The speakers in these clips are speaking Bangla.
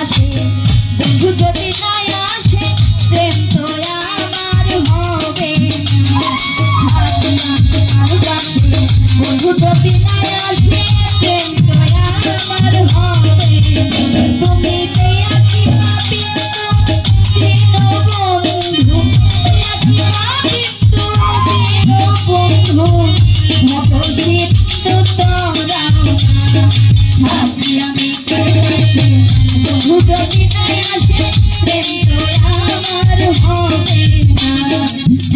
পাশে বন্ধু যদি নাই আসে প্রেম তো আমার হবে না। কারো পাশে বন্ধু যদি নাই আসে প্রেম তো আমার হবে না। তুমি দেয়া কি পাবি দিন বন্ধু, দেয়া কি পাবি দিন বন্ধু, মতো সিদ্ধ তোরা ভাবি আমি কাছে বন্ধু যদি নাই আসে প্রেম তো আমার হবে না।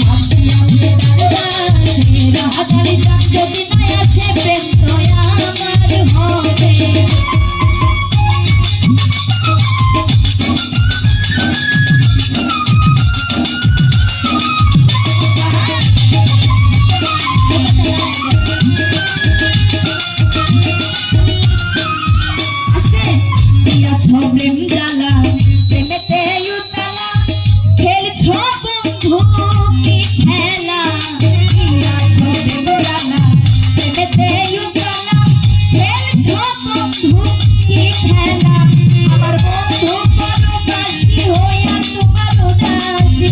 ভাবি আমি কাছে রাহাতালি চাঁদ যদি নাই আসে প্রেম তো আমার হবে না। প্রেম জ্বালা প্রেমেতে উতলা খেলছ বন্ধু কি খেলা, প্রেম জ্বালা প্রেমেতে উতলা খেলছ বন্ধু কি খেলা। আমার বন্ধু পরবাসী হইয়া তোমার উদাসী,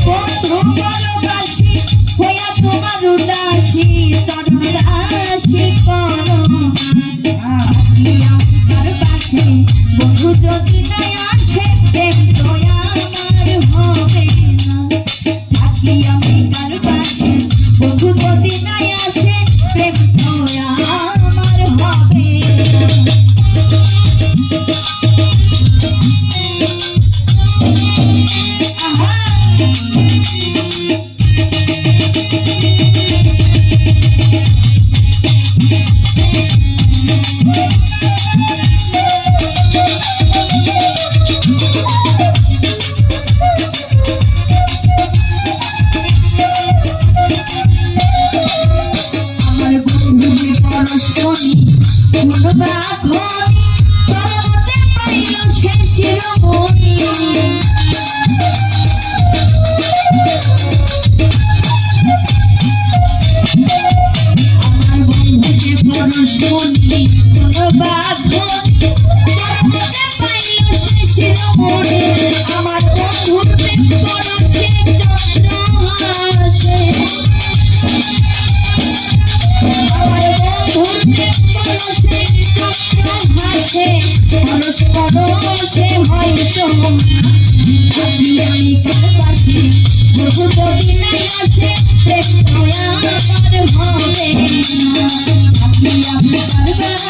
বন্ধু পরবাসী হইয়া তোমার উদাসী, চরণ দাসী করো বন্ধু যদি নাই আসে প্রেম তো আমার হবে না। থাকি আমি কার পাশে বন্ধু যদি নাই আসে প্রেম তো আমার হবে পরশমণি ফুলবা খনি পরমতে পাইল সে শিরোমণি। আমার বন্ধুকে পরশমণি ফুলবা খনি পরমতে পাইল সে শিরোমণি। আমার বন্ধুকে পরশে চন্দ্র হাসে, পরশ পরশে হয় সোম। ভাবি আমি কার পাশে বন্ধু যদি নাই আসে প্রেম তো আমার হবে না। ভাবি আমি কার